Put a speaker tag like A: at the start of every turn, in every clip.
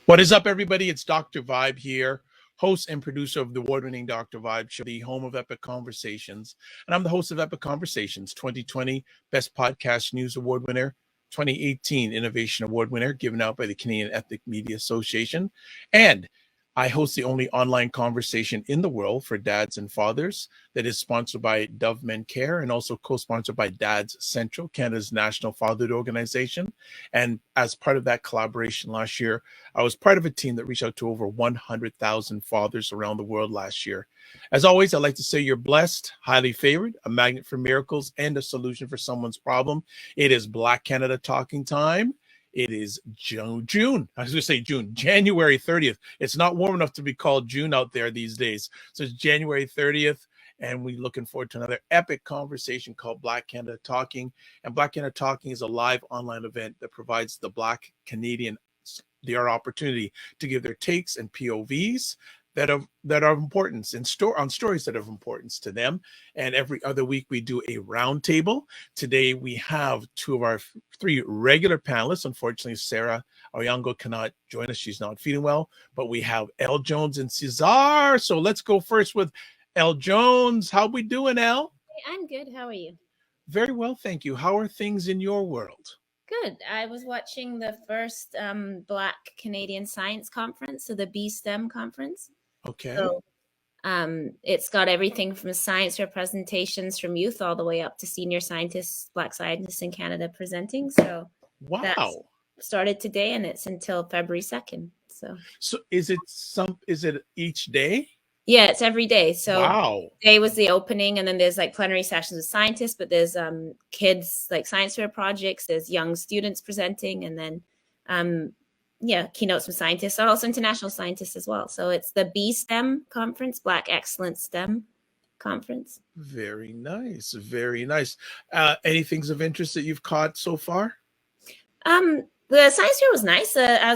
A: What is up, everybody? It's Dr. Vibe here, host and producer of the award-winning Dr. Vibe Show, the home of Epic Conversations. And I'm the host of Epic Conversations, 2020 Best Podcast News Award winner, 2018 Innovation Award winner, given out by the Canadian Ethnic Media Association. And I host the only online conversation in the world for dads and fathers that is sponsored by Dove Men Care and also co-sponsored by Dads Central, Canada's national fatherhood organization. And as part of that collaboration last year, I was part of a team that reached out to over 100,000 fathers around the world last year. As always, I'd like to say you're blessed, highly favored, a magnet for miracles, and a solution for someone's problem. It is Black Canada Talking Time. It is June. I was going to say June, January 30th. It's not warm enough to be called June out there these days. So it's January 30th, and we're looking forward to another epic conversation called Black Canada Talking. And Black Canada Talking is a live online event that provides the Black Canadian their opportunity to give their takes and POVs that are importance on stories that have importance to them. And every other week we do a roundtable. Today we have two of our three regular panelists. Unfortunately, Sarah Oyango cannot join us. She's not feeling well, but we have El Jones and Cesar. So let's go first with El Jones. How we doing, El?
B: Hey, I'm good. How are you?
A: Very well, thank you. How are things in your world?
B: Good. I was watching the first Black Canadian Science Conference, so the B-STEM conference.
A: Okay.
B: So it's got everything from science representations from youth all the way up to senior scientists, Black scientists in Canada presenting. So
A: wow,
B: that started today and it's until February 2nd. So
A: is it each day?
B: Yeah, it's every day. So
A: wow.
B: Today was the opening, and then there's like plenary sessions with scientists, but there's kids like science fair projects, there's young students presenting, and then keynotes from scientists, and also international scientists as well. So it's the B-STEM conference, Black Excellence STEM conference.
A: Very nice. Very nice. Any things of interest that you've caught so far?
B: The science fair was nice. I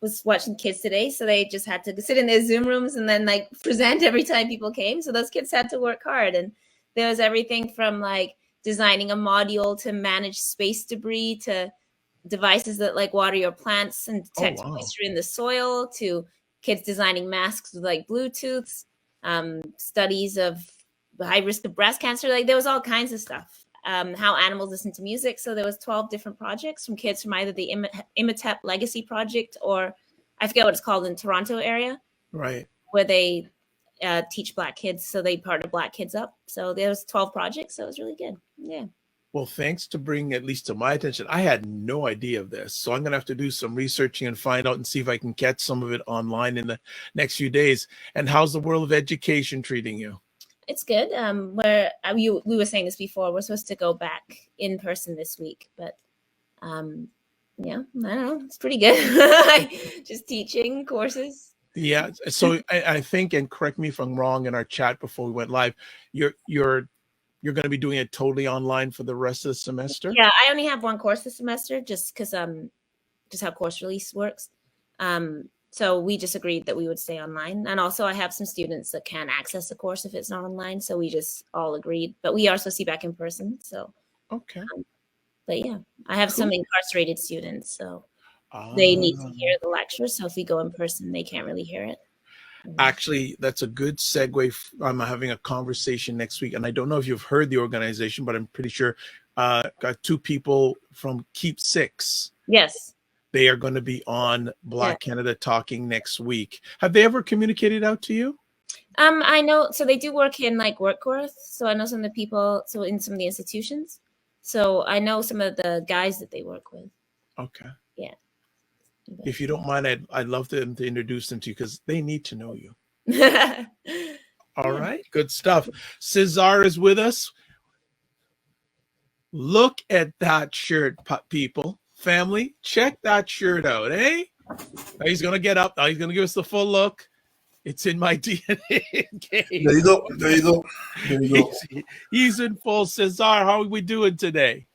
B: was watching kids today, so they just had to sit in their Zoom rooms and then like present every time people came. So those kids had to work hard, and there was everything from like designing a module to manage space debris to devices that like water your plants and detect moisture in the soil, to kids designing masks with like Bluetooths, studies of the high risk of breast cancer. Like there was all kinds of stuff. How animals listen to music. So there was 12 different projects from kids from either the Imatep Legacy Project, or I forget what it's called in Toronto area,
A: right,
B: where they teach Black kids. So they partner Black kids up. So there was 12 projects. So it was really good. Yeah.
A: Well, thanks to bring at least to my attention. I had no idea of this. So I'm going to have to do some researching and find out and see if I can catch some of it online in the next few days. And how's the world of education treating you?
B: It's good. We were saying this before, we're supposed to go back in person this week, but I don't know. It's pretty good. Just teaching courses.
A: Yeah. So I think, and correct me if I'm wrong, in our chat before we went live, you're going to be doing it totally online for the rest of the semester?
B: Yeah, I only have one course this semester just because just how course release works. So we just agreed that we would stay online. And also I have some students that can't access the course if it's not online. So we just all agreed. But we are supposed to be back in person. So
A: okay.
B: But yeah, I have some incarcerated students. So they need to hear the lecture. So if we go in person, they can't really hear it.
A: Actually, that's a good segue. I'm having a conversation next week. And I don't know if you've heard the organization, but I'm pretty sure got two people from Keep Six.
B: Yes.
A: They are going to be on Black Canada Talking next week. Have they ever communicated out to you?
B: I know. So they do work in like Workworth. So I know some of the people, so in some of the institutions. So I know some of the guys that they work with.
A: Okay.
B: Yeah.
A: If you don't mind, I'd love them to introduce them to you because they need to know you. All right. Good stuff. Cesar is with us. Look at that shirt, people. Family, check that shirt out, eh? Now he's gonna get up. Now he's gonna give us the full look. It's in my DNA.
C: There you go. There you go. There you go.
A: He's in full. Cesar, how are we doing today?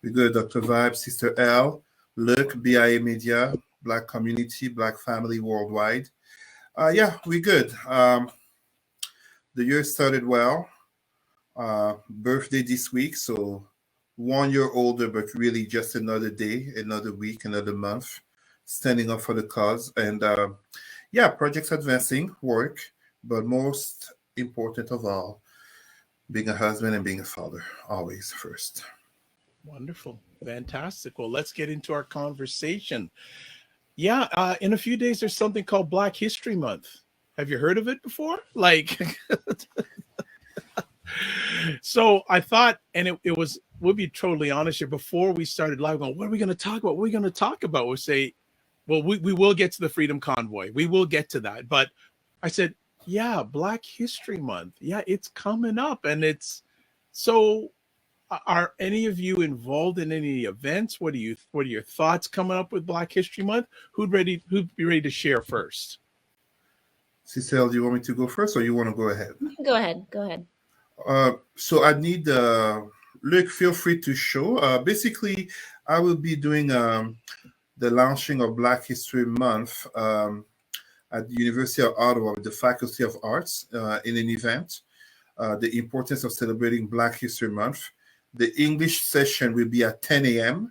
C: We're good, Dr. Vibe, Sister L, Luke, BIA Media, Black Community, Black Family Worldwide. We're good. The year started well. Birthday this week, so 1 year older, but really just another day, another week, another month standing up for the cause. And projects advancing, work, but most important of all, being a husband and being a father, always first.
A: Wonderful. Fantastic. Well, let's get into our conversation. Yeah, in a few days, there's something called Black History Month. Have you heard of it before? Like, so I thought, and we'll be totally honest here, before we started live, going, what are we going to talk about? What are we going to talk about? We'll say, well, we will get to the Freedom Convoy. We will get to that. But I said, yeah, Black History Month. Yeah, it's coming up. And it's so, are any of you involved in any events? What are your thoughts coming up with Black History Month? Who'd be ready to share first?
C: Cecile, do you want me to go first, or you want to go ahead?
B: Go ahead. Go ahead.
C: So I need Luke. Feel free to show. Basically, I will be doing the launching of Black History Month at the University of Ottawa with the Faculty of Arts in an event. The importance of celebrating Black History Month. The English session will be at 10 a.m.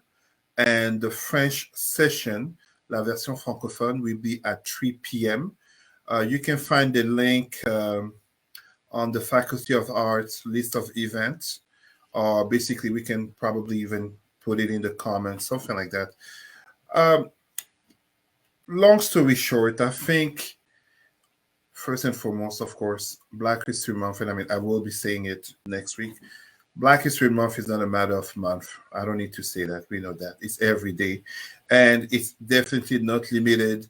C: and the French session, la version francophone, will be at 3 p.m. You can find the link on the Faculty of Arts list of events, or basically we can probably even put it in the comments, something like that. Long story short, I think first and foremost, of course, Black History Month, and I will be saying it next week. Black History Month is not a matter of month. I don't need to say that. We know that. It's every day. And it's definitely not limited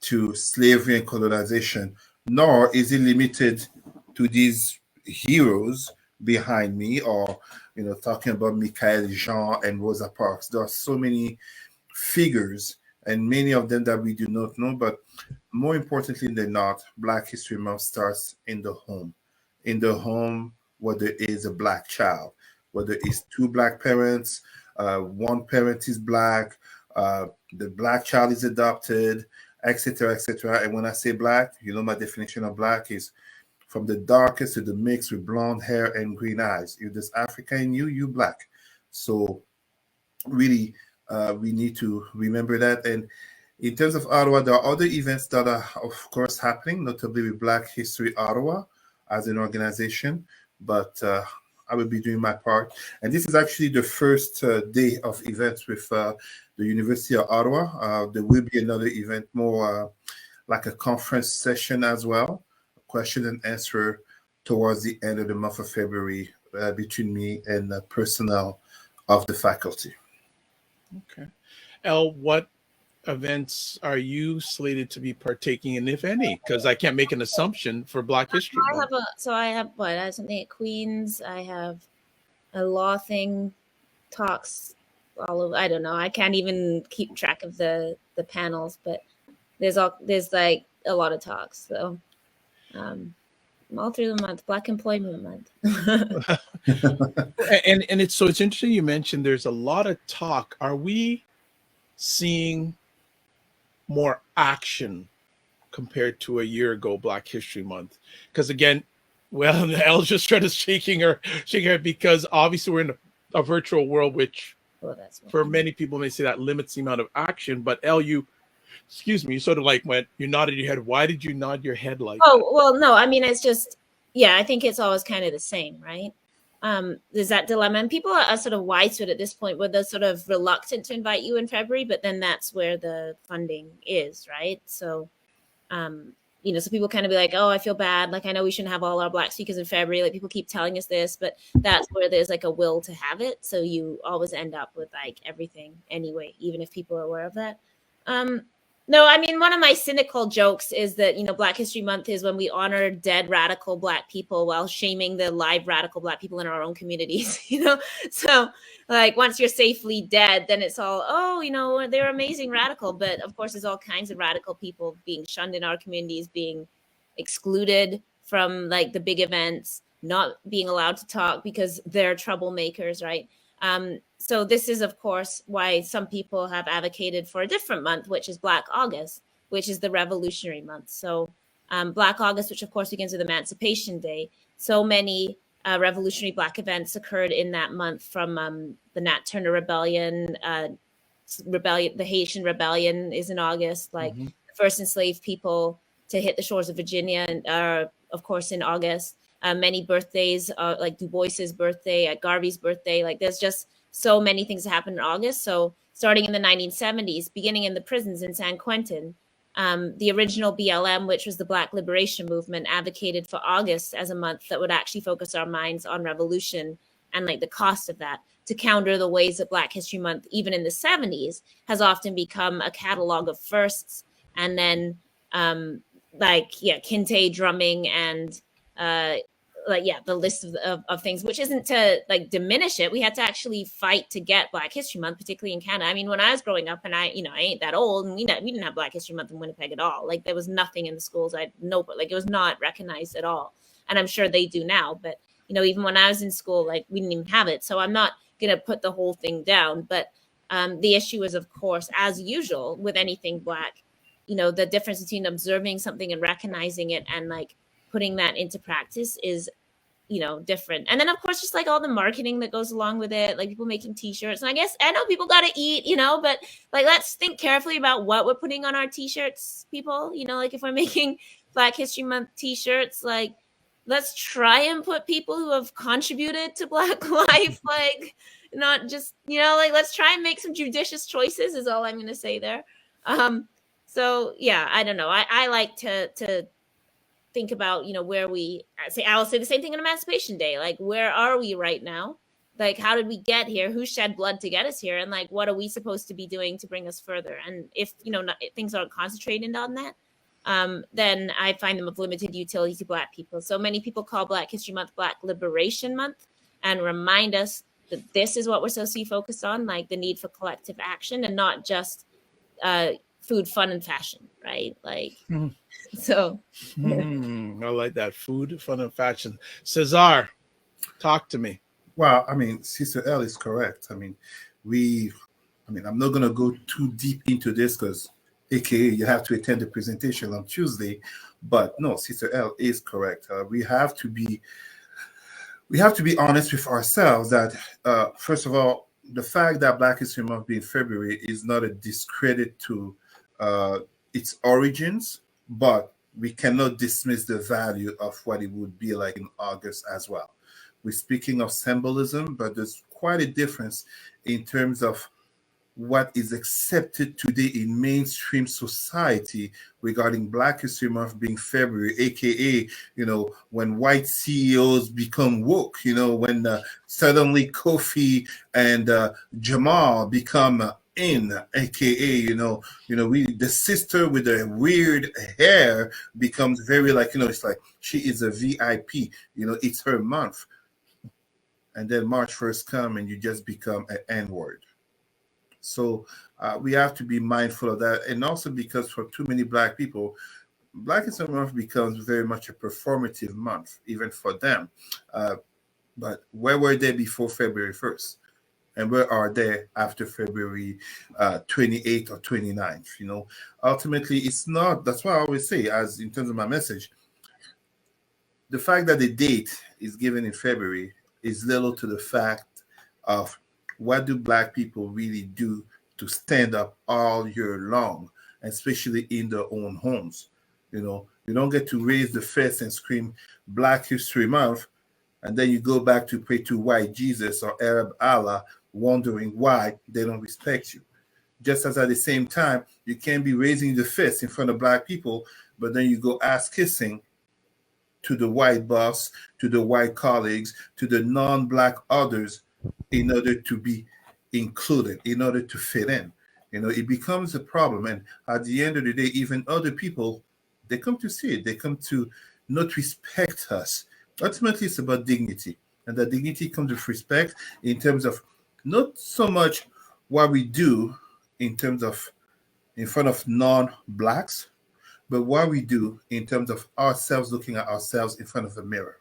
C: to slavery and colonization, nor is it limited to these heroes behind me, or talking about Michael Jean and Rosa Parks. There are so many figures, and many of them that we do not know, but more importantly than not, Black History Month starts in the home. In the home, whether it is a Black child, whether it's two Black parents, one parent is Black, the Black child is adopted, etc., etc. And when I say Black, my definition of Black is from the darkest to the mixed with blonde hair and green eyes. If there's Africa in you, you Black. So really, we need to remember that. And in terms of Ottawa, there are other events that are, of course, happening, notably with Black History Ottawa as an organization. But I will be doing my part. And this is actually the first day of events with the University of Ottawa. There will be another event, more like a conference session as well, question and answer towards the end of the month of February between me and the personnel of the faculty.
A: Okay. Elle, what events are you slated to be partaking in, if any? Because I can't make an assumption for Black History Month.
B: I have something at Queen's. I have a law thing, talks all over. I don't know. I can't even keep track of the panels, but there's like a lot of talks. So all through the month, Black Employment Month.
A: and it's interesting you mentioned there's a lot of talk. Are we seeing more action compared to a year ago, Black History Month? Because again, well, Elle's just started shaking her head because obviously we're in a virtual world, which for many people may say that limits the amount of action. But Elle, you sort of like you nodded your head. Why did you nod your head like that?
B: Well, no, it's just, I think it's always kind of the same, right? There's that dilemma, and people are sort of wise to it at this point, where they're sort of reluctant to invite you in February, but then that's where the funding is, right? So, so people kind of be like, oh, I feel bad. Like, I know we shouldn't have all our Black speakers in February. Like, people keep telling us this, but that's where there's like a will to have it. So you always end up with like everything anyway, even if people are aware of that. No, one of my cynical jokes is that, Black History Month is when we honor dead radical Black people while shaming the live radical Black people in our own communities, So like once you're safely dead, then it's all, they're amazing radical. But of course, there's all kinds of radical people being shunned in our communities, being excluded from like the big events, not being allowed to talk because they're troublemakers, right? So this is, of course, why some people have advocated for a different month, which is Black August, which is the Revolutionary Month. So Black August, which, of course, begins with Emancipation Day. So many revolutionary Black events occurred in that month, from the Nat Turner Rebellion rebellion, the Haitian Rebellion is in August. Like
A: Mm-hmm.
B: the first enslaved people to hit the shores of Virginia, and of course in August. Many birthdays, like Du Bois's birthday, Garvey's birthday. Like there's just so many things that happen in August. So starting in the 1970s, beginning in the prisons in San Quentin, the original BLM, which was the Black Liberation Movement, advocated for August as a month that would actually focus our minds on revolution and like the cost of that, to counter the ways that Black History Month, even in the 70s, has often become a catalog of firsts. And then kente drumming and the list of things, which isn't to like diminish it. We had to actually fight to get Black History Month, particularly in Canada. I mean, when I was growing up, and I ain't that old, and we didn't have Black History Month in Winnipeg at all. Like there was nothing in the schools. Like it was not recognized at all. And I'm sure they do now, but even when I was in school, like we didn't even have it. So I'm not gonna put the whole thing down, but the issue is, of course, as usual with anything Black, the difference between observing something and recognizing it and like putting that into practice is different. And then of course just like all the marketing that goes along with it, like people making t-shirts. And I guess I know people gotta eat, but like let's think carefully about what we're putting on our t-shirts, people. Like if we're making Black History Month t-shirts, like let's try and put people who have contributed to Black life, like not just like let's try and make some judicious choices is all I'm gonna say there. So yeah, I don't know, I like to think about where I'll say the same thing on Emancipation Day. Like where are we right now? Like how did we get here? Who shed blood to get us here? And like what are we supposed to be doing to bring us further? And if things aren't concentrated on that, then I find them of limited utility to Black people. So many people call Black History Month Black Liberation Month and remind us that this is what we're supposed to be focused on, like the need for collective action and not just food, fun, and fashion, right? Like So
A: I like that. Food, fun, and fashion. Cesar, talk to me.
C: Well, I mean, Sister L is correct. I mean, I'm not going to go too deep into this because, AKA, you have to attend the presentation on Tuesday. But no, Sister L is correct. We have to be honest with ourselves that, first of all, the fact that Black History Month being February is not a discredit to its origins, but we cannot dismiss the value of what it would be like in August as well. We're speaking of symbolism, but there's quite a difference in terms of what is accepted today in mainstream society regarding Black History Month being February, aka, when white CEOs become woke, when suddenly Kofi and Jamal become in, aka, the sister with the weird hair becomes very like, it's like she is a VIP, it's her month. And then March 1st come and you just become an N-word. So we have to be mindful of that. And also because for too many Black people, Black History Month becomes very much a performative month, even for them. But where were they before February 1st? And where are they after February 28th or 29th? Ultimately, it's not. That's why I always say, as in terms of my message, the fact that the date is given in February is little to the fact of what do Black people really do to stand up all year long, especially in their own homes. You don't get to raise the fist and scream Black History Month, and then you go back to pray to white Jesus or Arab Allah, wondering why they don't respect you. Just as at the same time, you can't be raising the fist in front of Black people, but then you go ass kissing to the white boss, to the white colleagues, to the non-Black others in order to be included, in order to fit in. It becomes a problem. And at the end of the day, even other people, they come to see it. They come to not respect us. Ultimately, it's about dignity. And that dignity comes with respect in terms of not so much what we do in terms of in front of non-Blacks, but what we do in terms of ourselves looking at ourselves in front of the mirror,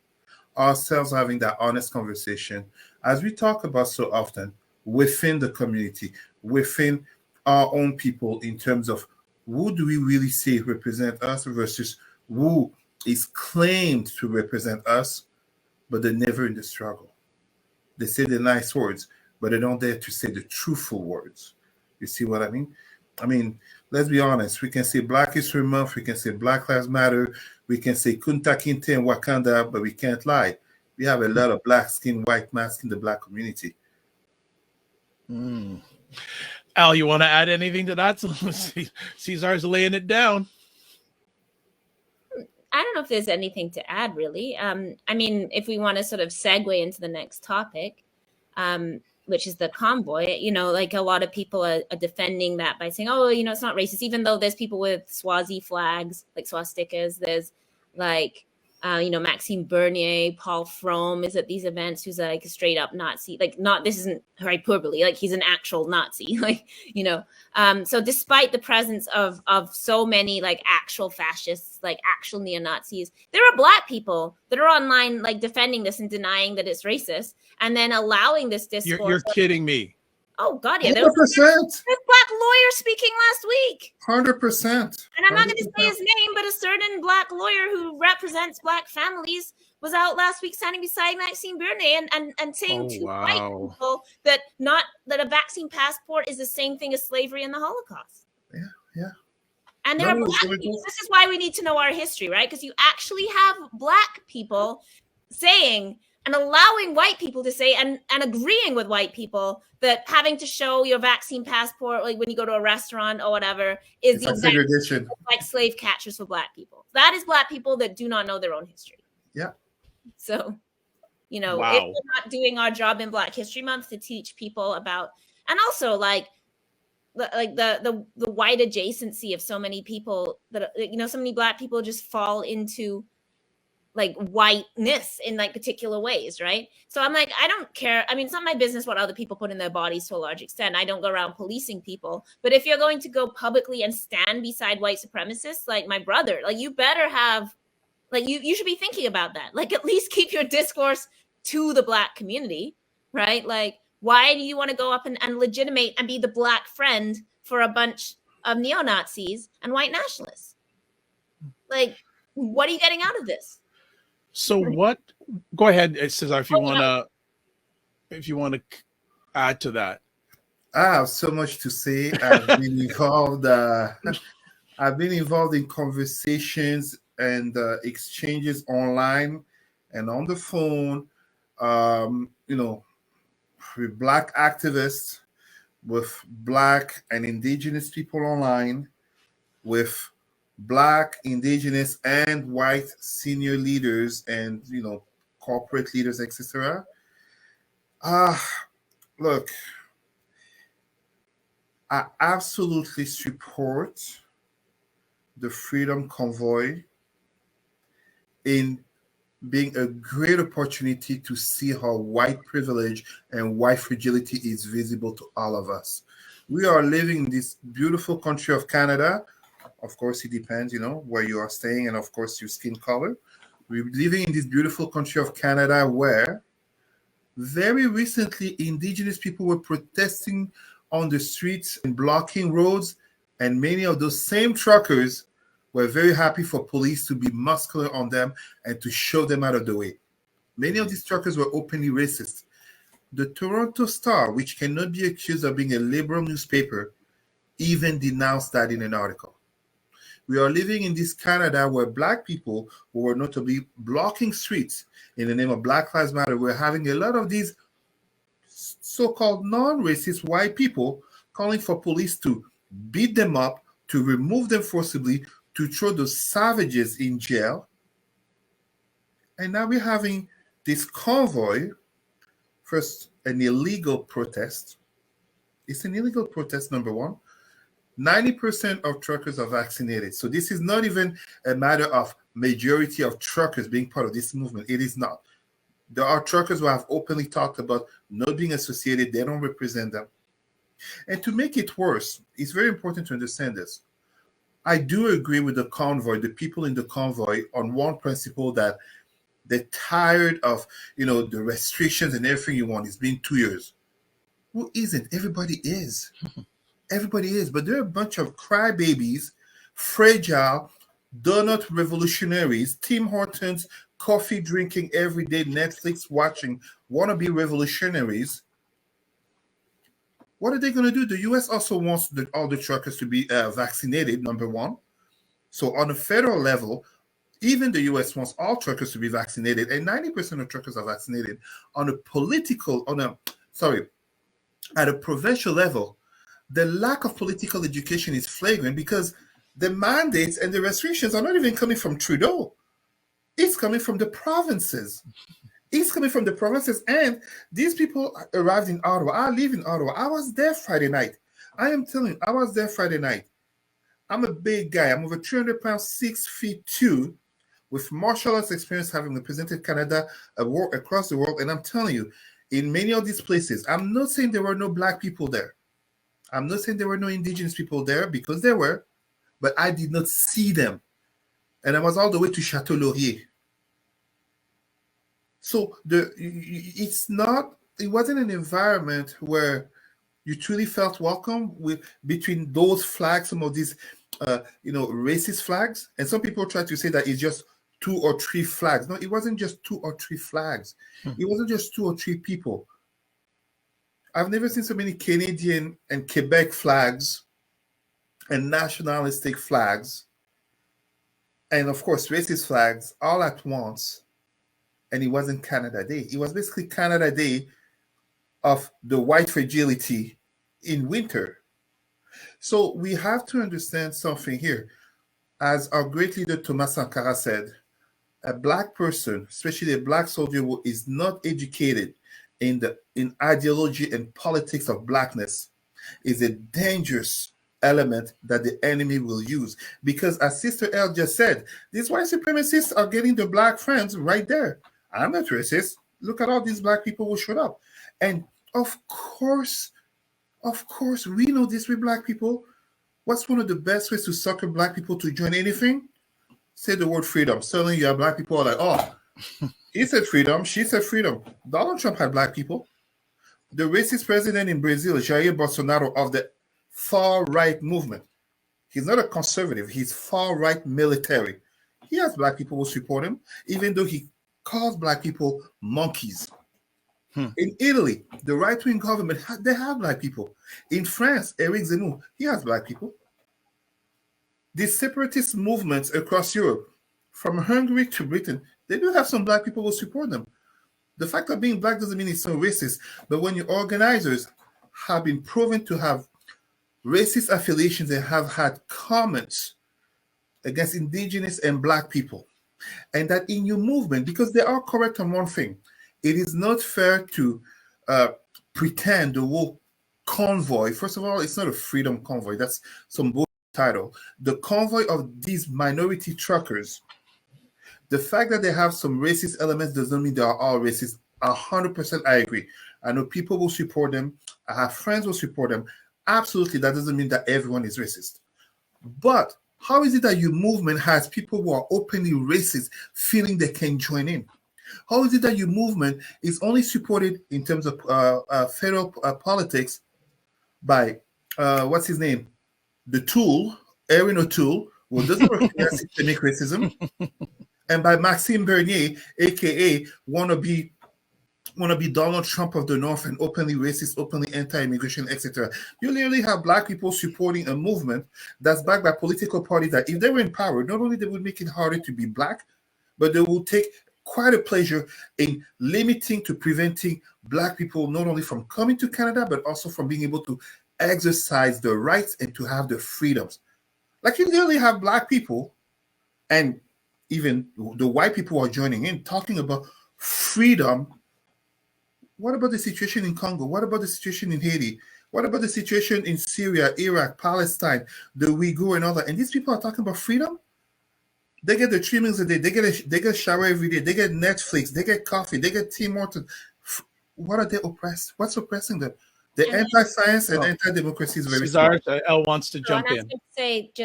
C: ourselves having that honest conversation, as we talk about so often, within the community, within our own people, in terms of who do we really say represent us versus who is claimed to represent us, but they're never in the struggle. They say the nice words, but they don't dare to say the truthful words. You see what I mean? I mean, let's be honest. We can say Black History Month. We can say Black Lives Matter. We can say Kunta Kinte and Wakanda, but we can't lie. We have a lot of black skin, white mask in the black community.
A: Al, you want to add anything to that? Cesar's laying it down.
B: I don't know if there's anything to add, really. I mean, if we want to sort of segue into the next topic, which is the convoy, you know, like a lot of people are defending that by saying, oh, you know, it's not racist, even though there's people with Swazi flags, like swastikas. There's like, you know, Maxime Bernier, Paul Frome is at these events, who's like a straight up Nazi, like not, this isn't hyperbole, like he's an actual Nazi, like, you know. So despite the presence of so many like actual fascists, like actual neo-Nazis, there are Black people that are online like defending this and denying that it's racist, and then allowing this discourse.
A: You're kidding me.
B: Oh God, yeah, there
C: 100%.
B: was a Black lawyer speaking last week.
C: 100%.
B: And I'm not going to say his name, but a certain Black lawyer who represents Black families was out last week standing beside Maxime Bernier and saying to white people that a vaccine passport is the same thing as slavery and the Holocaust.
C: Yeah.
B: And there are Black people. This is why we need to know our history, right? Because you actually have Black people saying and allowing white people to say and agreeing with white people that having to show your vaccine passport, like when you go to a restaurant or whatever, is the exact like slave catchers for Black people. That is Black people that do not know their own history.
C: Yeah.
B: So, you know, if we're not doing our job in Black History Month to teach people about, and also like the white adjacency of so many people that, you know, so many Black people just fall into like whiteness in like particular ways, right? So I'm like, I don't care. I mean, it's not my business what other people put in their bodies to a large extent. I don't go around policing people. But if you're going to go publicly and stand beside white supremacists, like my brother, like you better have, like you should be thinking about that. Like at least keep your discourse to the Black community, right? Like why do you want to go up and legitimate and be the Black friend for a bunch of neo-Nazis and white nationalists? Like, what are you getting out of this?
A: So what? Go ahead, Cesar, if you want to add to that.
C: I have so much to say. I've been involved. I've been involved in conversations and exchanges online and on the phone. You know, with Black activists, with Black and Indigenous people online, with Black, Indigenous, and white senior leaders and, you know, corporate leaders, etc. Look, I absolutely support the Freedom Convoy in being a great opportunity to see how white privilege and white fragility is visible to all of us. We are living in this beautiful country of Canada. Of course, it depends, you know, where you are staying and, of course, your skin color. We're living in this beautiful country of Canada where very recently Indigenous people were protesting on the streets and blocking roads, and many of those same truckers were very happy for police to be muscular on them and to show them out of the way. Many of these truckers were openly racist. The Toronto Star, which cannot be accused of being a liberal newspaper, even denounced that in an article. We are living in this Canada where Black people who were notably blocking streets in the name of Black Lives Matter, we're having a lot of these so-called non-racist white people calling for police to beat them up, to remove them forcibly, to throw those savages in jail. And now we're having this convoy, first an illegal protest. It's an illegal protest, number one. 90% of truckers are vaccinated. So this is not even a matter of majority of truckers being part of this movement. It is not. There are truckers who have openly talked about not being associated. They don't represent them. And to make it worse, it's very important to understand this. I do agree with the convoy, the people in the convoy, on one principle that they're tired of, you know, the restrictions and everything you want. It's been 2 years. Who isn't? Everybody is. Everybody is. But there are a bunch of crybabies, fragile, donut revolutionaries, Tim Hortons, coffee drinking every day, Netflix watching, wannabe revolutionaries What are they going to do? The U.S. also wants all the truckers to be vaccinated, number one. So on a federal level, even the U.S. wants all truckers to be vaccinated, and 90% of truckers are vaccinated. On a political, at a provincial level, the lack of political education is flagrant because the mandates and the restrictions are not even coming from Trudeau. It's coming from the provinces. It's coming from the provinces. And these people arrived in Ottawa. I live in Ottawa. I was there Friday night. I am telling you, I was there Friday night. I'm a big guy. I'm over 300 pounds, 6'2", with martial arts experience, having represented Canada across the world. And I'm telling you, in many of these places, I'm not saying there were no Black people there. I'm not saying there were no Indigenous people there, because there were, but I did not see them. And I was all the way to Chateau Laurier. So it wasn't an environment where you truly felt welcome between those flags, some of these, racist flags. And some people try to say that it's just 2 or 3 flags. No, it wasn't just 2 or 3 flags. It wasn't just 2 or 3 people. I've never seen so many Canadian and Quebec flags and nationalistic flags, and of course racist flags all at once. And it wasn't Canada Day. It was basically Canada Day of the white fragility in winter. So we have to understand something here. As our great leader Thomas Sankara said, a Black person, especially a Black soldier who is not educated in ideology and politics of Blackness, is a dangerous element that the enemy will use. Because as Sister L just said, these white supremacists are getting the Black friends right there. I'm not racist. Look at all these Black people who showed up. And of course, we know this with Black people. What's one of the best ways to sucker Black people to join anything? Say the word freedom. Suddenly you have Black people are like, oh, he said freedom, she said freedom. Donald Trump had Black people. The racist president in Brazil, Jair Bolsonaro, of the far-right movement. He's not a conservative. He's far-right military. He has Black people who support him, even though he calls Black people monkeys. In Italy, the right-wing government, they have Black people. In France, Eric Zemmour, he has Black people. These separatist movements across Europe, from Hungary to Britain, they do have some Black people who support them. The fact of being Black doesn't mean it's so racist, but when your organizers have been proven to have racist affiliations and have had comments against Indigenous and Black people, and that in your movement, because they are correct on one thing, it is not fair to pretend the whole convoy. First of all, it's not a freedom convoy. That's some bullshit title. The convoy of these minority truckers, the fact that they have some racist elements doesn't mean they are all racist. 100% I agree. I know people will support them. I have friends who support them. Absolutely, that doesn't mean that everyone is racist. But how is it that your movement has people who are openly racist feeling they can join in? How is it that your movement is only supported in terms of federal politics by, what's his name? The Tool, Erin O'Toole, who doesn't recognize systemic racism, and by Maxime Bernier, aka wannabe Donald Trump of the North and openly racist, openly anti-immigration, etc. You literally have Black people supporting a movement that's backed by political parties that, if they were in power, not only they would make it harder to be Black, but they will take quite a pleasure in limiting to preventing Black people not only from coming to Canada, but also from being able to exercise their rights and to have their freedoms. Like, you literally have Black people, and even the white people are joining in, talking about freedom. What about the situation in Congo? What about the situation in Haiti? What about the situation in Syria, Iraq, Palestine, the Uyghur and all that? And these people are talking about freedom? They get the 3 meals a day. They get a shower every day. They get Netflix. They get coffee. They get Tim Hortons. What are they oppressed? What's oppressing them? The anti-science and anti-democracy is very
A: Cesar, L wants to jump in.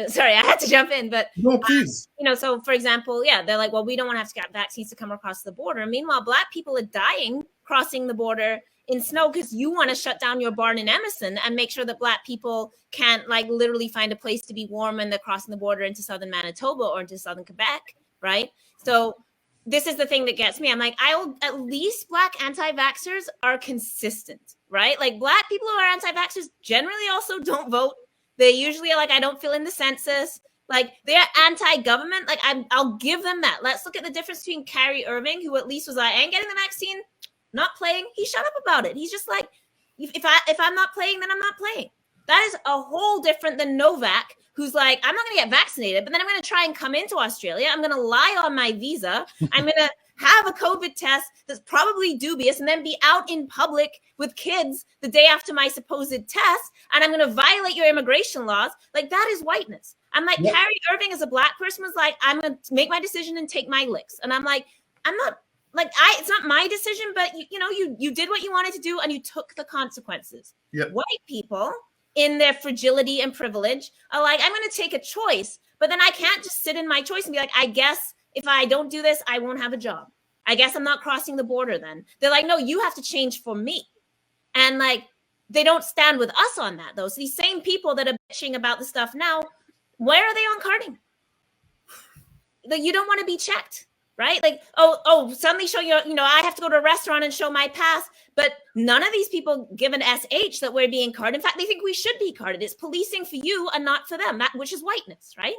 B: Sorry, I had to jump in, but
C: no, please.
B: So for example, they're like, well, we don't want to have to get vaccines to come across the border. Meanwhile, Black people are dying crossing the border in snow because you want to shut down your barn in Emerson and make sure that Black people can't literally find a place to be warm when they're crossing the border into southern Manitoba or into southern Quebec, right? So this is the thing that gets me. I'm like, at least Black anti-vaxxers are consistent, right? Like Black people who are anti-vaxxers generally also don't vote. They usually are like, I don't fill in the census. Like they're anti-government. Like I'll give them that. Let's look at the difference between Kyrie Irving, who at least was like, I ain't getting the vaccine, not playing. He shut up about it. He's just like, if I'm not playing, then I'm not playing. That is a whole different than Novak, who's like, I'm not going to get vaccinated, but then I'm going to try and come into Australia. I'm going to lie on my visa. I'm going to have a COVID test that's probably dubious and then be out in public with kids the day after my supposed test. And I'm going to violate your immigration laws. Like that is whiteness. I'm like,
C: Yep.
B: Kyrie Irving as a Black person was like, I'm going to make my decision and take my licks. And I'm like, I'm not like, it's not my decision, but you did what you wanted to do and you took the consequences.
C: Yep.
B: White people in their fragility and privilege are like, I'm going to take a choice, but then I can't just sit in my choice and be like, I guess if I don't do this, I won't have a job. I guess I'm not crossing the border then. They're like, no, you have to change for me. And like, they don't stand with us on that though. So these same people that are bitching about the stuff now, where are they on carding? Like, you don't want to be checked, right? Like, oh, suddenly show your, I have to go to a restaurant and show my pass. But none of these people give an SH that we're being carded. In fact, they think we should be carded. It's policing for you and not for them, which is whiteness, right?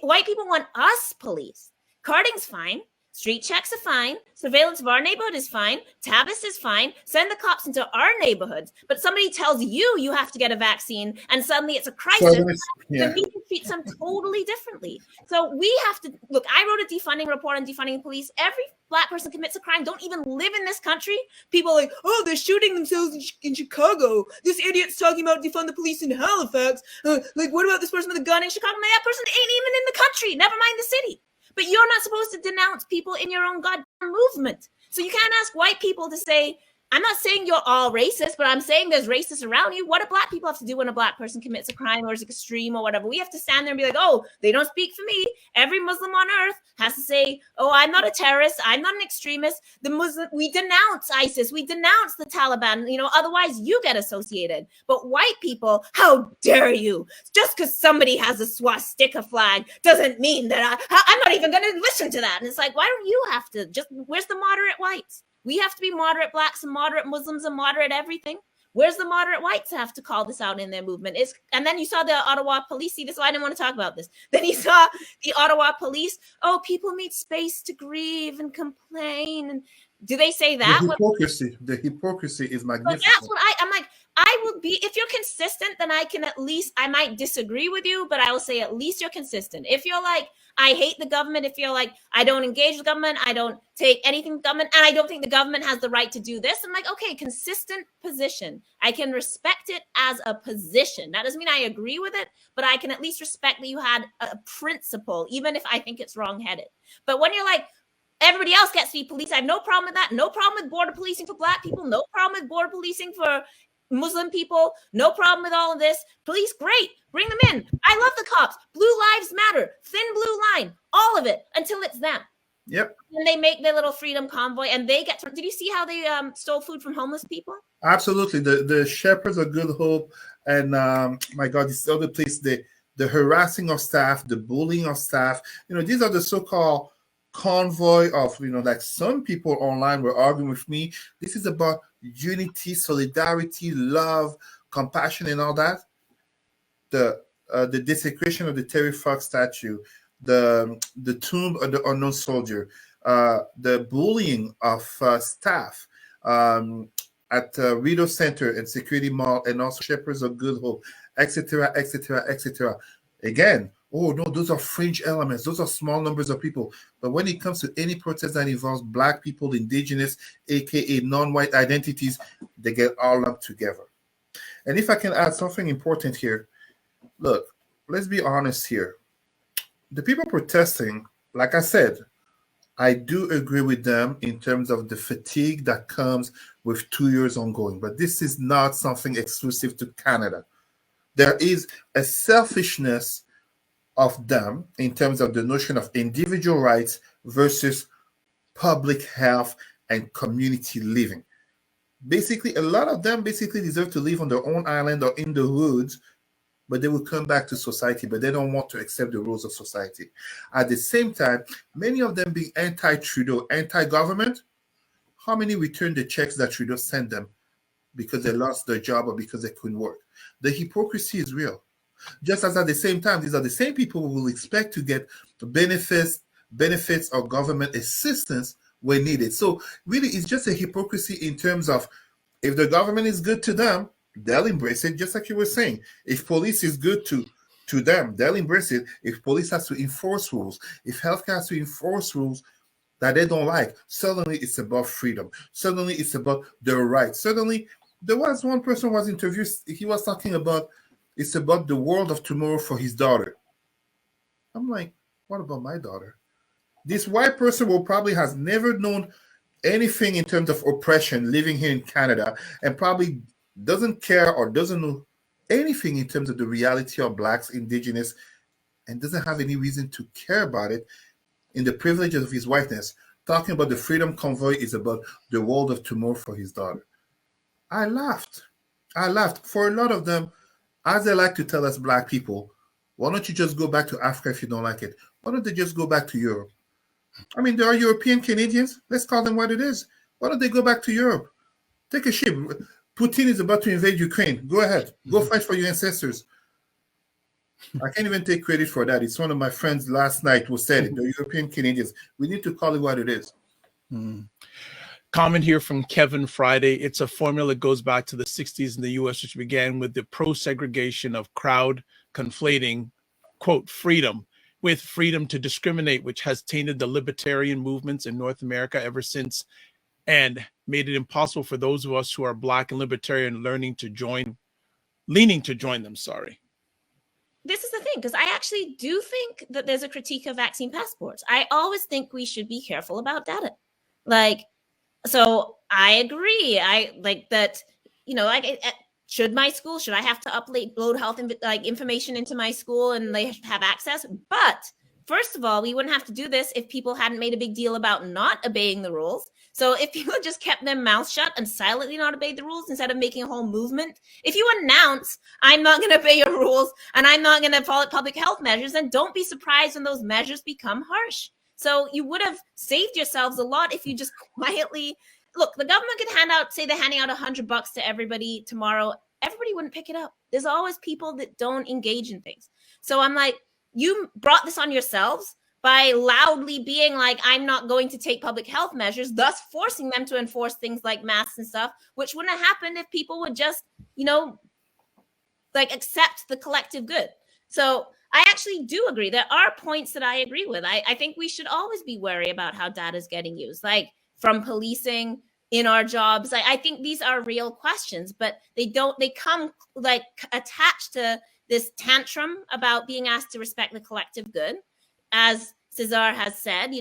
B: White people want us policed. Carding's fine. Street checks are fine. Surveillance of our neighborhood is fine. TABIS is fine. Send the cops into our neighborhoods. But somebody tells you have to get a vaccine and suddenly it's a crisis. Then we can treat them totally differently. So we have to, look, I wrote a defunding report on defunding the police. Every Black person commits a crime, don't even live in this country. People are like, oh, they're shooting themselves in Chicago. This idiot's talking about defund the police in Halifax. Like, what about this person with a gun in Chicago? Man, that person ain't even in the country, never mind the city. But you're not supposed to denounce people in your own goddamn movement. So you can't ask white people to say, I'm not saying you're all racist, but I'm saying there's racists around you. What do Black people have to do when a Black person commits a crime or is extreme or whatever? We have to stand there and be like, oh, they don't speak for me. Every Muslim on earth has to say, oh, I'm not a terrorist. I'm not an extremist. We denounce ISIS. We denounce the Taliban. Otherwise you get associated. But white people, how dare you? Just because somebody has a swastika flag doesn't mean that I'm not even going to listen to that. And it's like, why don't you have to? Where's the moderate whites? We have to be moderate Blacks and moderate Muslims and moderate everything. Where's the moderate whites have to call this out in their movement? And then you saw the Ottawa police. See, this is why I didn't want to talk about this. Then you saw the Ottawa police. Oh, people need space to grieve and complain. And do they say that?
C: The hypocrisy is magnificent.
B: But that's what I'm like. I will be, if you're consistent, then I might disagree with you, but I will say at least you're consistent. If you're like, I hate the government, if you're like, I don't engage the government, I don't take anything from the government, and I don't think the government has the right to do this, I'm like, okay, consistent position. I can respect it as a position. That doesn't mean I agree with it, but I can at least respect that you had a principle, even if I think it's wrong-headed. But when you're like, everybody else gets to be policed, I have no problem with that. No problem with border policing for Black people. No problem with border policing for Muslim people. No problem with all of this. Police, great. Bring them in. I love the cops. Blue lives matter. Thin blue line. All of it until it's them.
C: Yep.
B: And they make their little freedom convoy and they get to, did you see how they stole food from homeless people?
C: Absolutely. The Shepherds of Good Hope and my God, this other place, the harassing of staff, the bullying of staff. These are the so-called convoy of, like some people online were arguing with me. This is about unity, solidarity, love, compassion, and all that. The desecration of the Terry Fox statue, the tomb of the unknown soldier, the bullying of staff at Rideau Center and Security Mall, and also Shepherds of Good Hope, etc., etc., etc. Again, oh no, those are fringe elements. Those are small numbers of people. But when it comes to any protest that involves Black people, indigenous, aka non-white identities, they get all lumped together. And if I can add something important here, look, let's be honest here. The people protesting, like I said, I do agree with them in terms of the fatigue that comes with 2 years ongoing. But this is not something exclusive to Canada. There is a selfishness of them in terms of the notion of individual rights versus public health and community living. Basically, a lot of them basically deserve to live on their own island or in the woods but they will come back to society, but they don't want to accept the rules of society. At the same time, many of them being anti-Trudeau, anti-government, how many returned the checks that Trudeau sent them because they lost their job or because they couldn't work? The hypocrisy is real. Just as at the same time, these are the same people who will expect to get benefits or government assistance when needed. So really, it's just a hypocrisy in terms of if the government is good to them, they'll embrace it, just like you were saying. If police is good to them, they'll embrace it. If police has to enforce rules, if healthcare has to enforce rules that they don't like, suddenly it's about freedom. Suddenly it's about their rights. Suddenly, there was one person was interviewed, he was talking about it's about the world of tomorrow for his daughter. I'm like, what about my daughter? This white person will probably has never known anything in terms of oppression living here in Canada and probably doesn't care or doesn't know anything in terms of the reality of Blacks, Indigenous, and doesn't have any reason to care about it in the privileges of his whiteness. Talking about the Freedom Convoy is about the world of tomorrow for his daughter. I laughed. For a lot of them, as they like to tell us Black people, why don't you just go back to Africa if you don't like it? Why don't they just go back to Europe? I mean, there are European Canadians. Let's call them what it is. Why don't they go back to Europe? Take a ship. Putin is about to invade Ukraine. Go ahead. Go fight for your ancestors. I can't even take credit for that. It's one of my friends last night who said it. The European Canadians. We need to call it what it is.
A: Comment here from Kevin Friday. It's a formula that goes back to the 60s in the U.S., which began with the pro-segregation of crowd conflating, quote, freedom with freedom to discriminate, which has tainted the libertarian movements in North America ever since and made it impossible for those of us who are Black and libertarian leaning to join them. Sorry.
B: This is the thing, because I actually do think that there's a critique of vaccine passports. I always think we should be careful about data. So I agree. I like that, should I have to upload health information into my school and they have access? But first of all, we wouldn't have to do this if people hadn't made a big deal about not obeying the rules. So if people just kept their mouths shut and silently not obeyed the rules instead of making a whole movement, if you announce, I'm not going to obey your rules and I'm not going to follow public health measures, then don't be surprised when those measures become harsh. So you would have saved yourselves a lot if you just quietly, look, the government could they're handing out $100 to everybody tomorrow. Everybody wouldn't pick it up. There's always people that don't engage in things. So I'm like, you brought this on yourselves by loudly being like, I'm not going to take public health measures, thus forcing them to enforce things like masks and stuff, which wouldn't have happened if people would just, accept the collective good. So I actually do agree. There are points that I agree with. I think we should always be wary about how data is getting used, like from policing in our jobs. I think these are real questions, but they come attached to this tantrum about being asked to respect the collective good. As Cesar has said,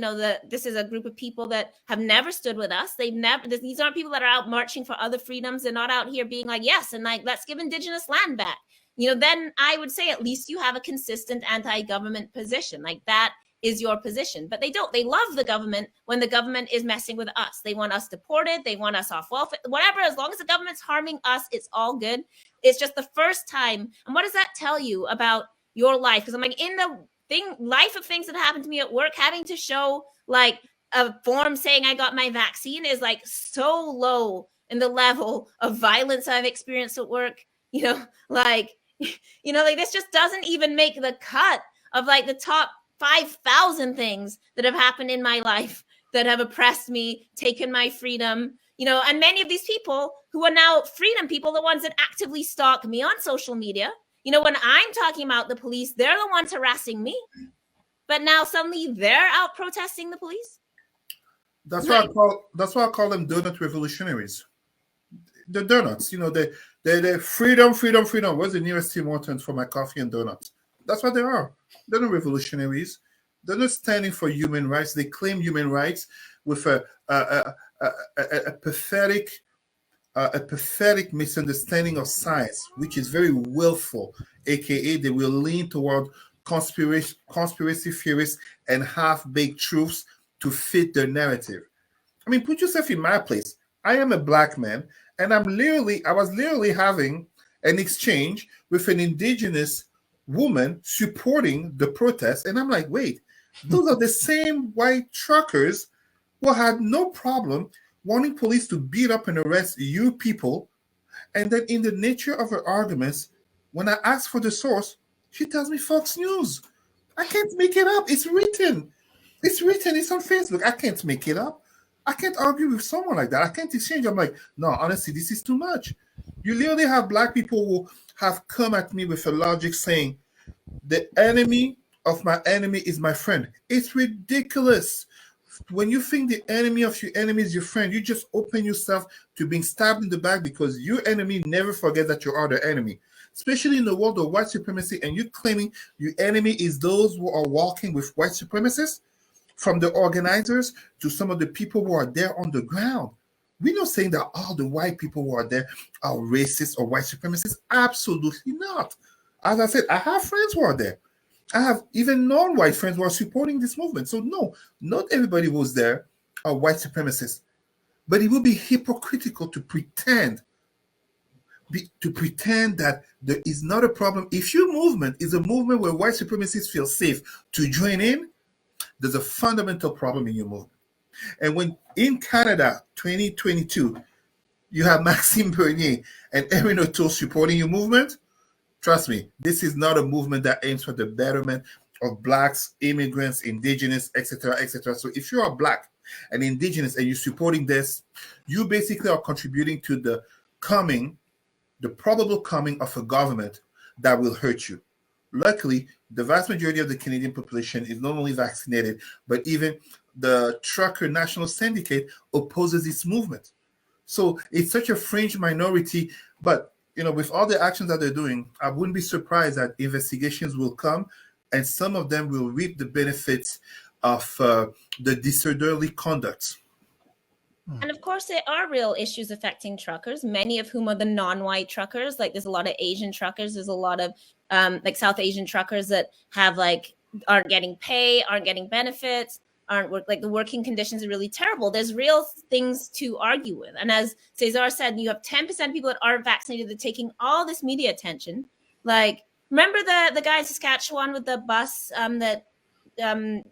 B: this is a group of people that have never stood with us. These aren't people that are out marching for other freedoms. They're not out here being like, yes, and let's give Indigenous land back. Then I would say at least you have a consistent anti-government position. That is your position. But they don't. They love the government when the government is messing with us. They want us deported. They want us off welfare, whatever. As long as the government's harming us, it's all good. It's just the first time. And what does that tell you about your life? Because I'm like, in the life of things that happened to me at work, having to show a form saying I got my vaccine is so low in the level of violence I've experienced at work. This just doesn't even make the cut of the top 5,000 things that have happened in my life that have oppressed me, taken my freedom, and many of these people who are now freedom people, the ones that actively stalk me on social media. When I'm talking about the police, they're the ones harassing me. But now suddenly they're out protesting the police.
C: That's why I call them donut revolutionaries. The donuts, they're freedom. Where's the nearest Tim Hortons for my coffee and donuts? That's what they are. They're not revolutionaries. They're not standing for human rights. They claim human rights with a pathetic misunderstanding of science, which is very willful, aka they will lean toward conspiracy theories and half-baked truths to fit their narrative. I mean, put yourself in my place. I am a Black man, and I was literally having an exchange with an indigenous woman supporting the protest. And I'm like, wait, those are the same white truckers who had no problem wanting police to beat up and arrest you people. And then in the nature of her arguments, when I ask for the source, she tells me Fox News. I can't make it up. It's written. It's written. It's on Facebook. I can't make it up. I can't argue with someone like that. I can't exchange. I'm like, no, honestly, this is too much. You literally have black people who have come at me with a logic saying, the enemy of my enemy is my friend. It's ridiculous. When you think the enemy of your enemy is your friend, you just open yourself to being stabbed in the back, because your enemy never forgets that you are the enemy. Especially in the world of white supremacy, and you claiming your enemy is those who are walking with white supremacists, from the organizers to some of the people who are there on the ground. We're not saying that all the white people who are there are racist or white supremacists. Absolutely not. As I said, I have friends who are there. I have even non-white friends who are supporting this movement. So no, not everybody who's there are white supremacists. But it would be hypocritical to pretend that there is not a problem. If your movement is a movement where white supremacists feel safe to join in, there's a fundamental problem in your movement. And when in Canada 2022, you have Maxime Bernier and Erin O'Toole supporting your movement, trust me, this is not a movement that aims for the betterment of blacks, immigrants, indigenous, etc., etc. So if you are black and indigenous and you're supporting this, you basically are contributing to the probable coming of a government that will hurt you. Luckily, the vast majority of the Canadian population is not only vaccinated, but even the Trucker National Syndicate opposes this movement. So it's such a fringe minority, but with all the actions that they're doing, I wouldn't be surprised that investigations will come and some of them will reap the benefits of the disorderly conduct.
B: And of course, there are real issues affecting truckers, many of whom are the non-white truckers. Like there's a lot of Asian truckers. There's a lot of like South Asian truckers that have aren't getting pay, aren't getting benefits, the working conditions are really terrible. There's real things to argue with. And as Cesar said, you have 10% of people that aren't vaccinated that are taking all this media attention. Like, remember the guy in Saskatchewan with the bus that ran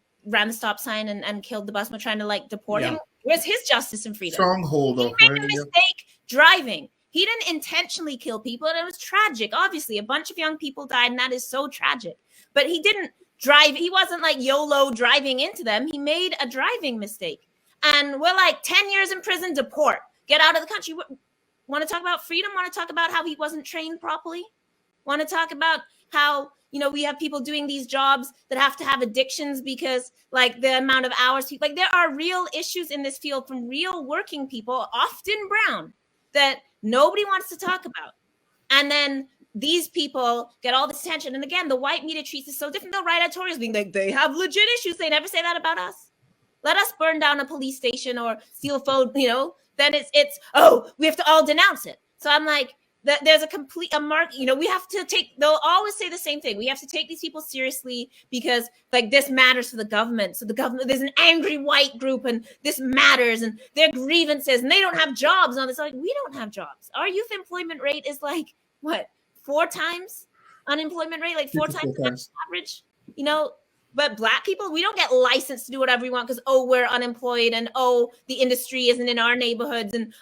B: the stop sign and killed the bus and were trying to deport him? Where's his justice and freedom?
C: Stronghold.
B: He made a mistake driving. He didn't intentionally kill people, and it was tragic. Obviously, a bunch of young people died, and that is so tragic. But he didn't drive. He wasn't YOLO driving into them. He made a driving mistake. And we're 10 years in prison, deport, get out of the country. Want to talk about freedom? Want to talk about how he wasn't trained properly? Want to talk about how we have people doing these jobs that have to have addictions because the amount of hours, there are real issues in this field from real working people, often brown, that nobody wants to talk about. And then these people get all this attention. And again, the white media treats it so different. They'll write editorials being they have legit issues. They never say that about us. Let us burn down a police station or steal a phone, then it's we have to all denounce it. So I'm there's a mark, we have to they'll always say the same thing. We have to take these people seriously because this matters to the government. So the government, there's an angry white group and this matters and their grievances and they don't have jobs on this. We don't have jobs. Our youth employment rate is 4 times unemployment rate, 4 times average, but black people, we don't get licensed to do whatever we want because, we're unemployed and, the industry isn't in our neighborhoods and,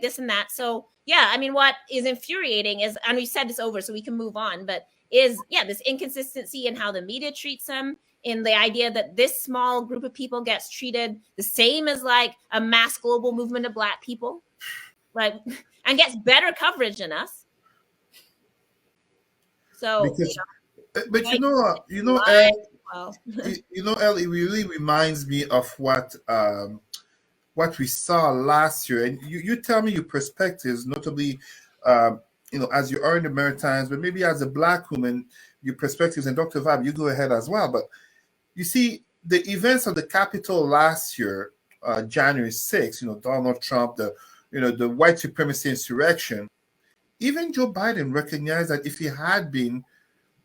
B: this and that. So yeah, what is infuriating is, and we said this over so we can move on, but is, this inconsistency in how the media treats them, in the idea that this small group of people gets treated the same as a mass global movement of black people, and gets better coverage than us. So,
C: El, it really reminds me of what we saw last year. And you tell me your perspectives, notably, as you are in the Maritimes, but maybe as a black woman, your perspectives, and Dr. Vibe, you go ahead as well. But you see, the events of the Capitol last year, January 6th, Donald Trump, the white supremacy insurrection, even Joe Biden recognized that if he had been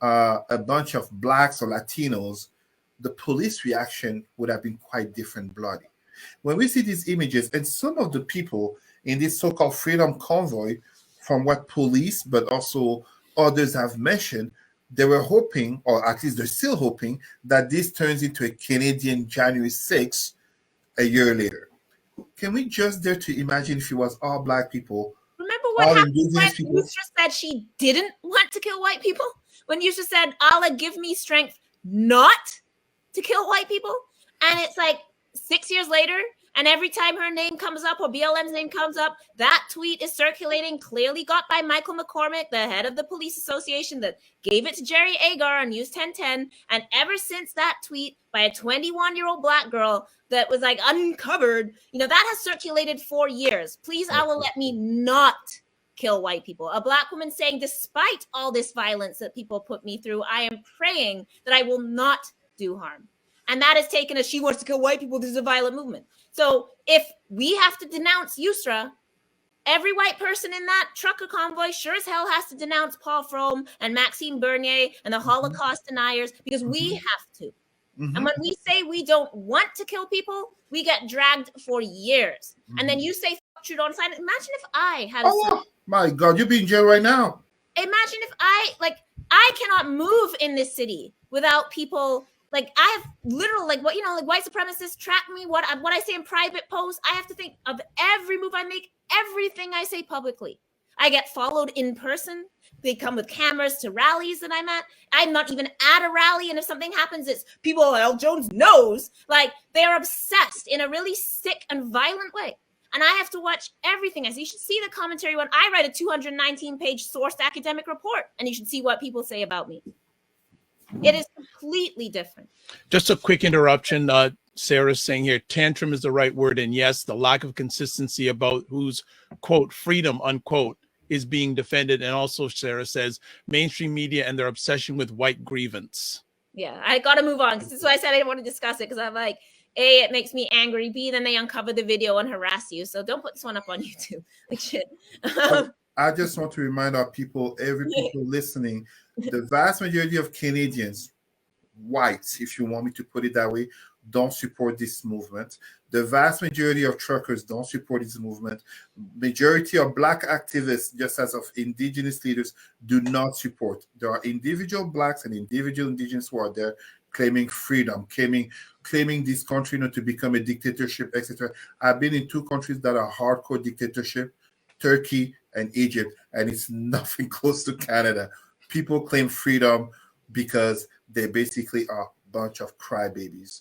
C: a bunch of blacks or Latinos, the police reaction would have been quite different, bloody. When we see these images, and some of the people in this so-called freedom convoy from what police, but also others have mentioned, they were hoping, or at least they're still hoping, that this turns into a Canadian January 6th a year later. Can we just dare to imagine if it was all Black people,
B: Remember what
C: all
B: happened when
C: Indigenous people?
B: Yusra said she didn't want to kill white people? When Yusra said, Allah, give me strength not to kill white people? And it's like 6 years later, and every time her name comes up or BLM's name comes up, that tweet is circulating, clearly got by Michael McCormick, the head of the police association that gave it to Jerry Agar on News 1010. And ever since that tweet by a 21-year-old Black girl that was like uncovered, that has circulated for years. Please, Allah, let me not kill white people. A Black woman saying, despite all this violence that people put me through, I am praying that I will not do harm. And that is taken as she wants to kill white people. This is a violent movement. So if we have to denounce Yusra, every white person in that trucker convoy sure as hell has to denounce Paul Frome and Maxime Bernier and the Holocaust deniers, because we have to. And when we say we don't want to kill people, we get dragged for years. And then you say Trudeau on sign. Imagine if I had
C: Oh my God, you'll be in jail right now.
B: Imagine if I cannot move in this city without people. Like, I have literal, like white supremacists track me, what I say in private posts. I have to think of every move I make, everything I say publicly. I get followed in person. They come with cameras to rallies that I'm at. I'm not even at a rally. And if something happens, it's people like, Jones knows. Like, they're obsessed in a really sick and violent way. And I have to watch everything. You should see the commentary when I write a 219-page sourced academic report, and you should see what people say about me. It is completely different.
A: Just a quick interruption. Sarah's saying here, tantrum is the right word. And yes, the lack of consistency about whose, quote, freedom, unquote, is being defended. And also, Sarah says, mainstream media and their obsession with white grievance.
B: Yeah, I got to move on. This is why I said I didn't want to discuss it, because I'm like, A, it makes me angry. B, then they uncover the video and harass you. So don't put this one up on YouTube. Like, shit.
C: I just want to remind our people, people listening, the vast majority of Canadians, whites, if you want me to put it that way, don't support this movement. The vast majority of truckers don't support this movement. Majority of Black activists, just as of Indigenous leaders, do not support. There are individual Blacks and individual Indigenous who are there claiming freedom, claiming this country not to become a dictatorship, etc. I've been in two countries that are hardcore dictatorship, Turkey and Egypt, and it's nothing close to Canada. People claim freedom because they basically are a bunch of crybabies.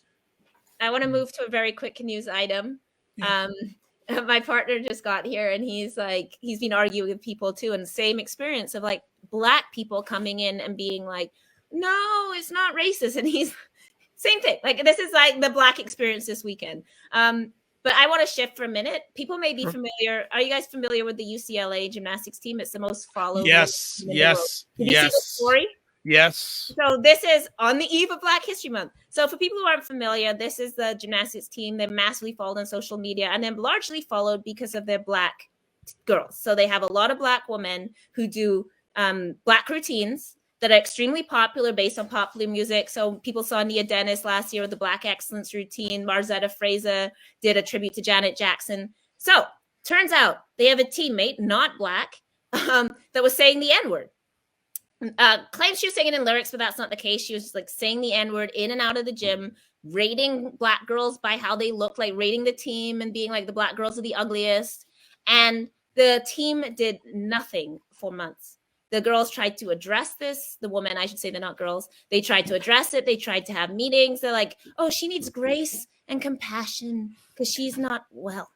B: I want to move to a very quick news item. My partner just got here, and he's been arguing with people too, and the same experience of like Black people coming in and being like, no, it's not racist. And he's same thing. Like, this is like the Black experience this weekend. But I want to shift for a minute. People may be familiar. Are you guys familiar with the UCLA gymnastics team? It's the most followed.
A: Yes.
B: Did you see the story?
A: Yes.
B: So this is on the eve of Black History Month. So for people who aren't familiar, this is the gymnastics team. They're massively followed on social media, and then largely followed because of their Black girls. So they have a lot of Black women who do Black routines that are extremely popular based on popular music. So people saw Nia Dennis last year with the Black Excellence routine. Marzetta Fraser did a tribute to Janet Jackson. So turns out they have a teammate, not Black, that was saying the N-word. Claims she was saying it in lyrics, but that's not the case. She was just like saying the N-word in and out of the gym, rating Black girls by how they look, like rating the team and being like the Black girls are the ugliest. And the team did nothing for months. The girls tried to address this. The women, I should say, they're not girls. They tried to address it. They tried to have meetings. They're like, oh, she needs grace and compassion because she's not well.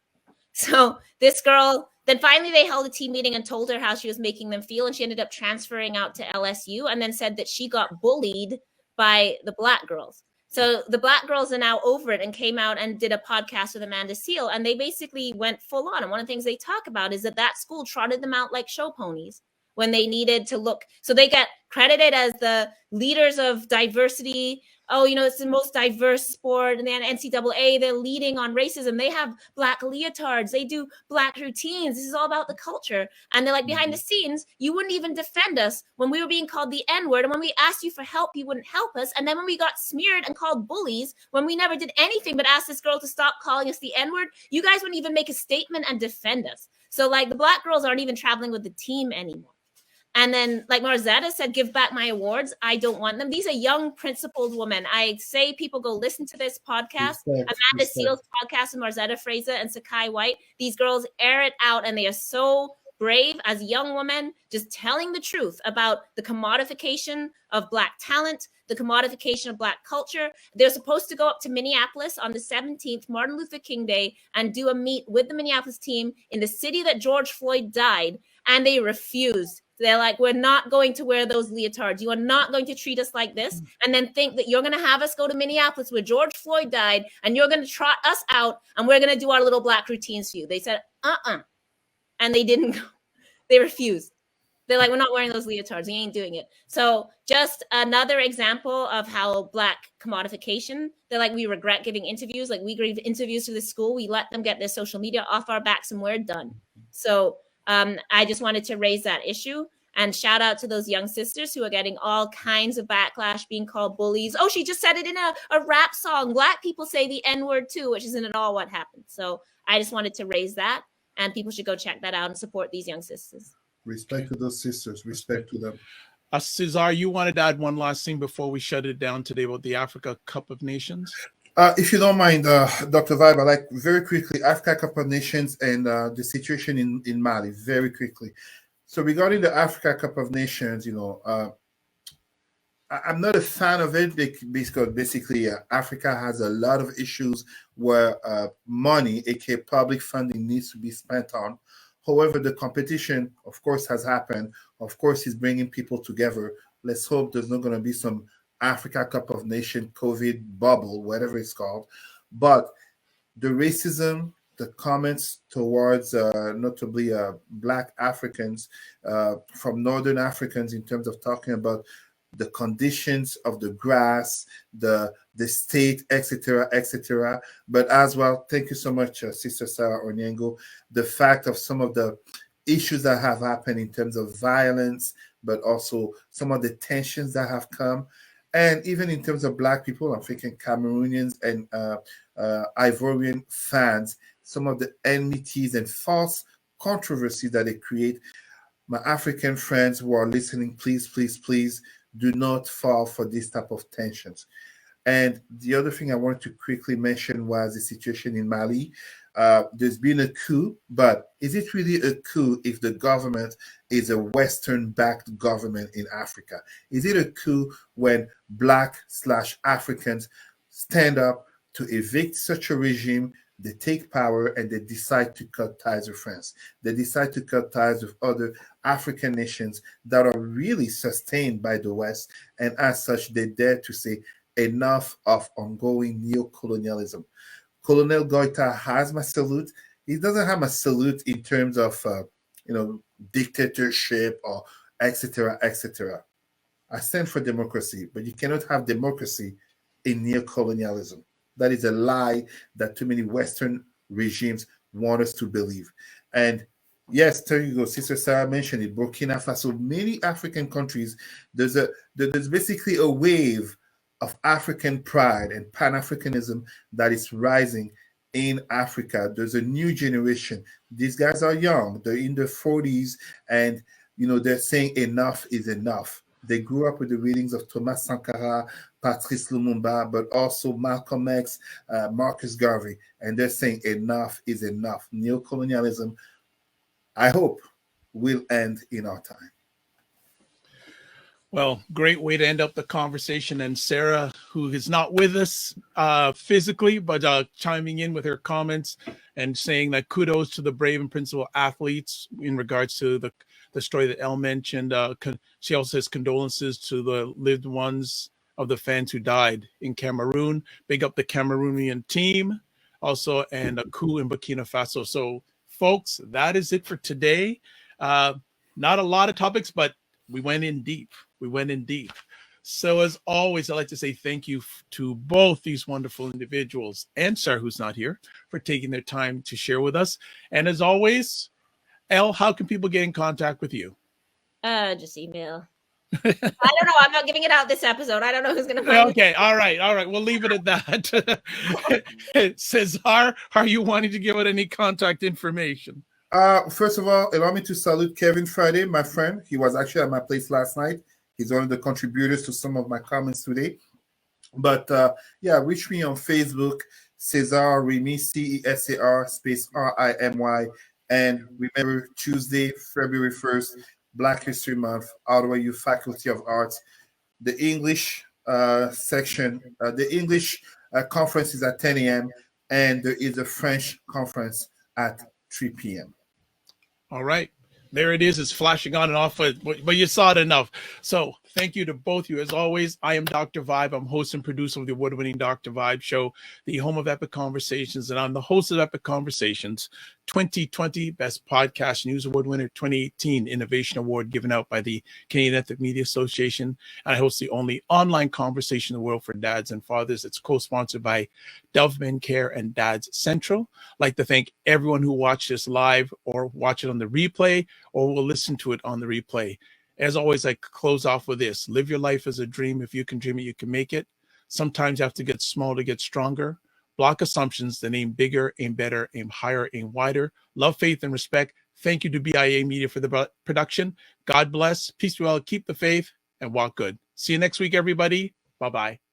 B: So this girl, then finally they held a team meeting and told her how she was making them feel. And she ended up transferring out to LSU and then said that she got bullied by the Black girls. So the Black girls are now over it and came out and did a podcast with Amanda Seale. And they basically went full on. And one of the things they talk about is that school trotted them out like show ponies when they needed to look. So they get credited as the leaders of diversity. Oh, it's the most diverse sport. And then NCAA, they're leading on racism. They have Black leotards. They do Black routines. This is all about the culture. And they're like, behind the scenes, you wouldn't even defend us when we were being called the N-word. And when we asked you for help, you wouldn't help us. And then when we got smeared and called bullies, when we never did anything but ask this girl to stop calling us the N-word, you guys wouldn't even make a statement and defend us. So like the Black girls aren't even traveling with the team anymore. And then, like Marzetta said, give back my awards. I don't want them. These are young, principled women. I say people go listen to this podcast. Amanda Seals' podcast with Marzetta Fraser and Sakai White. These girls air it out, and they are so brave as young women, just telling the truth about the commodification of Black talent, the commodification of Black culture. They're supposed to go up to Minneapolis on the 17th, Martin Luther King Day, and do a meet with the Minneapolis team in the city that George Floyd died, and they refused. They're like, we're not going to wear those leotards. You are not going to treat us like this and then think that you're going to have us go to Minneapolis where George Floyd died and you're going to trot us out and we're going to do our little Black routines for you. They said, and they didn't go. They refused. They're like, we're not wearing those leotards. We ain't doing it. So just another example of how Black commodification, they're like, we regret giving interviews. Like we gave interviews to the school. We let them get their social media off our backs and we're done. So I just wanted to raise that issue and shout out to those young sisters who are getting all kinds of backlash, being called bullies. Oh, she just said it in a rap song. Black people say the N-word too, which isn't at all what happened. So I just wanted to raise that, and people should go check that out and support these young sisters.
C: Respect to those sisters. Respect to them.
A: Cesar, you wanted to add one last thing before we shut it down today about the Africa Cup of Nations?
C: If you don't mind, Dr. Vibe, I'd like very quickly Africa Cup of Nations and the situation in Mali, very quickly. So regarding the Africa Cup of Nations, I'm not a fan of it because basically Africa has a lot of issues where money, aka public funding, needs to be spent on. However, the competition, of course, has happened. Of course, is bringing people together. Let's hope there's not going to be some Africa Cup of Nations COVID bubble, whatever it's called. But the racism, the comments towards notably Black Africans from Northern Africans in terms of talking about the conditions of the grass, the state, etc., etc. But as well, thank you so much, Sister Sarah Onyengo, the fact of some of the issues that have happened in terms of violence, but also some of the tensions that have come. And even in terms of Black people, I'm thinking Cameroonians and Ivorian fans, some of the enmities and false controversy that they create. My African friends who are listening, please, please, please do not fall for this type of tensions. And the other thing I wanted to quickly mention was the situation in Mali. There's been a coup, but is it really a coup if the government is a Western-backed government in Africa? Is it a coup when Black/Africans stand up to evict such a regime? They take power and they decide to cut ties with France. They decide to cut ties with other African nations that are really sustained by the West. And as such, they dare to say enough of ongoing neocolonialism. Colonel Goita has my salute. He doesn't have my salute in terms of, dictatorship or etc., etc. I stand for democracy, but you cannot have democracy in neocolonialism. That is a lie that too many Western regimes want us to believe. And yes, there you go. Sister Sarah mentioned it. Burkina Faso, many African countries, there's basically a wave of African pride and Pan-Africanism that is rising in Africa. There's a new generation. These guys are young. They're in their 40s, and they're saying enough is enough. They grew up with the readings of Thomas Sankara, Patrice Lumumba, but also Malcolm X, Marcus Garvey, and they're saying enough is enough. Neocolonialism, I hope, will end in our time.
A: Well, great way to end up the conversation. And Sarah, who is not with us physically, but chiming in with her comments and saying that kudos to the brave and principled athletes in regards to the story that Elle mentioned. She also says condolences to the lived ones of the fans who died in Cameroon. Big up the Cameroonian team also, and a coup in Burkina Faso. So, folks, that is it for today. Not a lot of topics, but we went in deep. So as always, I'd like to say thank you to both these wonderful individuals and Sarah, who's not here, for taking their time to share with us. And as always, Elle, how can people get in contact with you?
B: Just email. I don't know. I'm not giving it out this episode. I don't know who's going to find it.
A: Okay. All right. We'll leave it at that. Cesar, are you wanting to give out any contact information?
C: First of all, allow me to salute Kevin Friday, my friend. He was actually at my place last night. He's one of the contributors to some of my comments today. But yeah, reach me on Facebook, Cesar Remy, CESAR space RIMY. And remember, Tuesday, February 1st, Black History Month, Ottawa U Faculty of Arts. The English section, the English conference is at 10 a.m. and there is a French conference at 3 p.m.
A: All right. There it is. It's flashing on and off, but you saw it enough. So thank you to both of you. As always, I am Dr. Vibe. I'm host and producer of the award-winning Dr. Vibe Show, the home of Epic Conversations, and I'm the host of Epic Conversations 2020 Best Podcast News Award winner, 2018 Innovation Award given out by the Canadian Ethnic Media Association. And I host the only online conversation in the world for dads and fathers. It's co-sponsored by Doveman Care and Dads Central. I'd like to thank everyone who watched this live or watch it on the replay or will listen to it on the replay. As always, I close off with this. Live your life as a dream. If you can dream it, you can make it. Sometimes you have to get small to get stronger. Block assumptions, then aim bigger, aim better, aim higher, aim wider. Love, faith, and respect. Thank you to BIA Media for the production. God bless. Peace be well. Keep the faith and walk good. See you next week, everybody. Bye-bye.